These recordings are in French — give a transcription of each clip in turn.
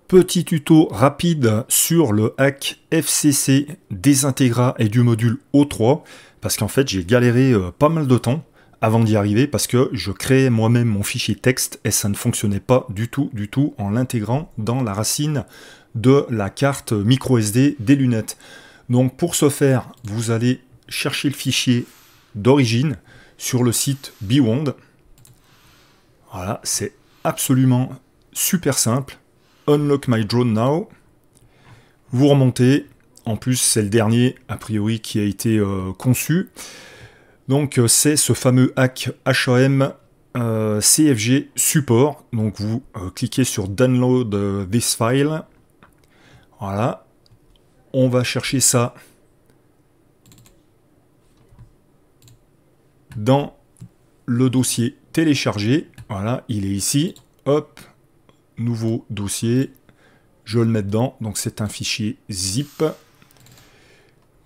Petit tuto rapide sur le hack FCC des Integra et du module O3, parce qu'en fait j'ai galéré pas mal de temps avant d'y arriver, parce que je créais moi-même mon fichier texte et ça ne fonctionnait pas du tout en l'intégrant dans la racine de la carte micro SD des lunettes. Donc pour ce faire, vous allez chercher le fichier d'origine sur le site Beyond. Voilà, c'est absolument super simple. Unlock my drone now. Vous remontez. En plus, c'est le dernier, a priori, qui a été conçu. Donc, c'est ce fameux hack HAM CFG support. Donc, vous cliquez sur Download this file. Voilà. On va chercher ça dans le dossier téléchargé. Voilà, il est ici. Hop. Nouveau dossier, je le mets dedans, donc c'est un fichier zip.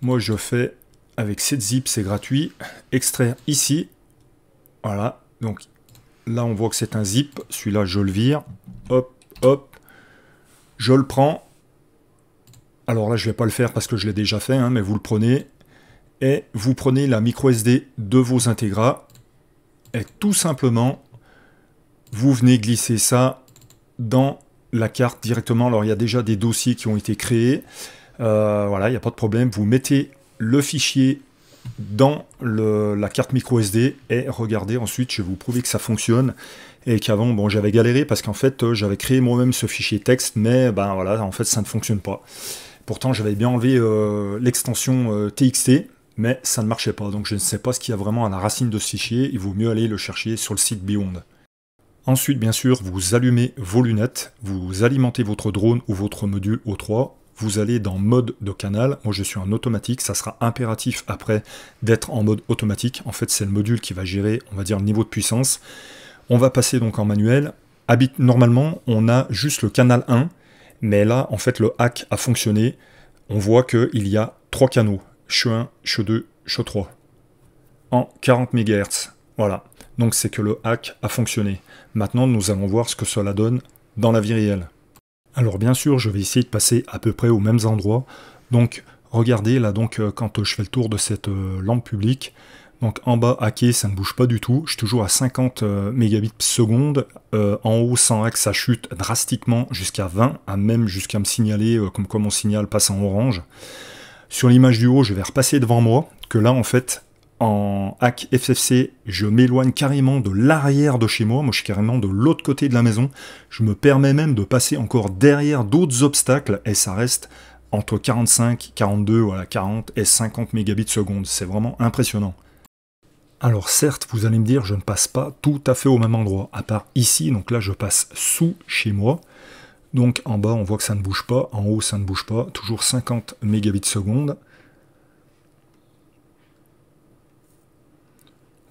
Moi je fais avec cette zip, c'est gratuit, extraire ici, voilà, donc là on voit que c'est un zip, celui-là je le vire, hop, hop, je le prends, alors là je vais pas le faire parce que je l'ai déjà fait, hein, mais vous le prenez, et vous prenez la micro SD de vos Integra, et tout simplement, vous venez glisser ça dans la carte directement. Alors il y a déjà des dossiers qui ont été créés, voilà, il n'y a pas de problème, vous mettez le fichier dans la carte micro SD et regardez, ensuite je vais vous prouver que ça fonctionne et qu'avant, bon, j'avais galéré parce qu'en fait j'avais créé moi-même ce fichier texte, mais ben voilà, en fait ça ne fonctionne pas. Pourtant j'avais bien enlevé l'extension TXT, mais ça ne marchait pas, donc je ne sais pas ce qu'il y a vraiment à la racine de ce fichier, il vaut mieux aller le chercher sur le site Beyond. Ensuite, bien sûr, vous allumez vos lunettes, vous alimentez votre drone ou votre module O3, vous allez dans mode de canal, moi je suis en automatique, ça sera impératif après d'être en mode automatique, en fait c'est le module qui va gérer, on va dire, le niveau de puissance. On va passer donc en manuel, normalement on a juste le canal 1, mais là en fait le hack a fonctionné, on voit qu'il y a 3 canaux, CH1, CH2, CH3, en 40 MHz, voilà. Donc c'est que le hack a fonctionné. Maintenant, nous allons voir ce que cela donne dans la vie réelle. Alors bien sûr, je vais essayer de passer à peu près aux mêmes endroits. Donc regardez là, donc quand je fais le tour de cette lampe publique, donc en bas hacké, ça ne bouge pas du tout. Je suis toujours à 50 mégabits seconde. En haut, sans hack, ça chute drastiquement jusqu'à 20, à même jusqu'à me signaler comme quoi mon signal passe en orange. Sur l'image du haut, je vais repasser devant moi, que là en fait, en hack FCC, je m'éloigne carrément de l'arrière de chez moi. Moi, je suis carrément de l'autre côté de la maison. Je me permets même de passer encore derrière d'autres obstacles et ça reste entre 45, 42, voilà, 40 et 50 mégabits seconde. C'est vraiment impressionnant. Alors certes, vous allez me dire, je ne passe pas tout à fait au même endroit, à part ici. Donc là, je passe sous chez moi. Donc en bas, on voit que ça ne bouge pas. En haut, ça ne bouge pas. Toujours 50 mégabits seconde.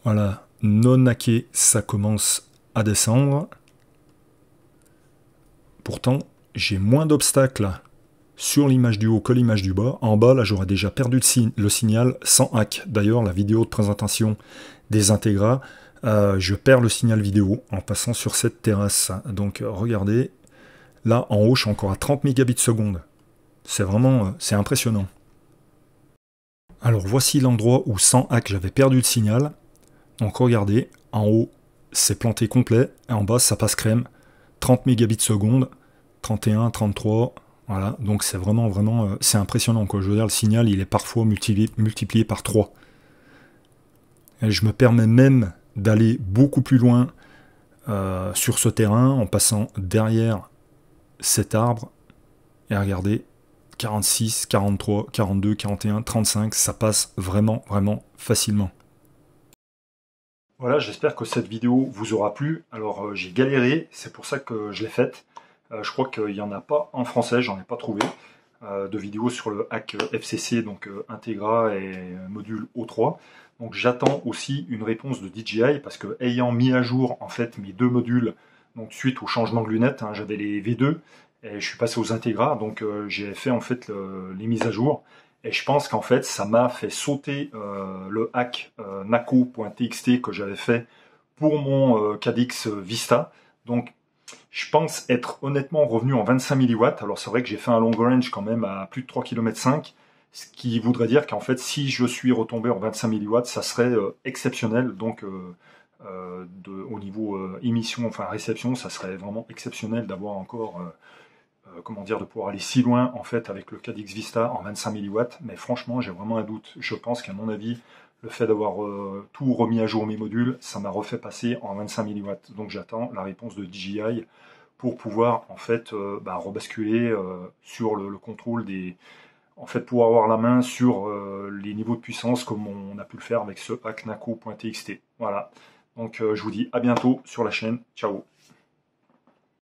Voilà, non hacké, ça commence à descendre. Pourtant, j'ai moins d'obstacles sur l'image du haut que l'image du bas. En bas, là, j'aurais déjà perdu le signal sans hack. D'ailleurs, la vidéo de présentation des Integra, je perds le signal vidéo en passant sur cette terrasse. Donc, regardez, là, en haut, je suis encore à 30 mégabits seconde. C'est vraiment, c'est impressionnant. Alors, voici l'endroit où sans hack, j'avais perdu le signal. Donc regardez, en haut, c'est planté complet, et en bas, ça passe crème, 30 mégabits seconde, 31, 33, voilà, donc c'est vraiment, c'est impressionnant, quoi. Je veux dire, le signal, il est parfois multiplié par 3. Et je me permets même d'aller beaucoup plus loin sur ce terrain, en passant derrière cet arbre, et regardez, 46, 43, 42, 41, 35, ça passe vraiment facilement. Voilà, j'espère que cette vidéo vous aura plu. Alors j'ai galéré, c'est pour ça que je l'ai faite. Je crois qu'il n'y en a pas en français, j'en ai pas trouvé de vidéo sur le hack FCC, donc Integra et module O3. Donc j'attends aussi une réponse de DJI parce que ayant mis à jour en fait mes deux modules, donc suite au changement de lunettes, hein, j'avais les V2 et je suis passé aux Integra, donc j'ai fait en fait les mises à jour. Et je pense qu'en fait, ça m'a fait sauter le hack naco.txt que j'avais fait pour mon Cadix Vista. Donc je pense être honnêtement revenu en 25 milliwatts. Alors c'est vrai que j'ai fait un long range quand même à plus de 3,5 km, ce qui voudrait dire qu'en fait si je suis retombé en 25 milliwatts, ça serait exceptionnel. Donc au niveau émission, enfin réception, ça serait vraiment exceptionnel d'avoir encore, comment dire, de pouvoir aller si loin en fait avec le Cadix Vista en 25 milliwatts. Mais franchement, j'ai vraiment un doute. Je pense qu'à mon avis, le fait d'avoir tout remis à jour mes modules, ça m'a refait passer en 25 milliwatts. Donc j'attends la réponse de DJI pour pouvoir en fait rebasculer sur le contrôle des, en fait pouvoir avoir la main sur les niveaux de puissance comme on a pu le faire avec ce hacknaco.txt. Voilà. Donc je vous dis à bientôt sur la chaîne. Ciao.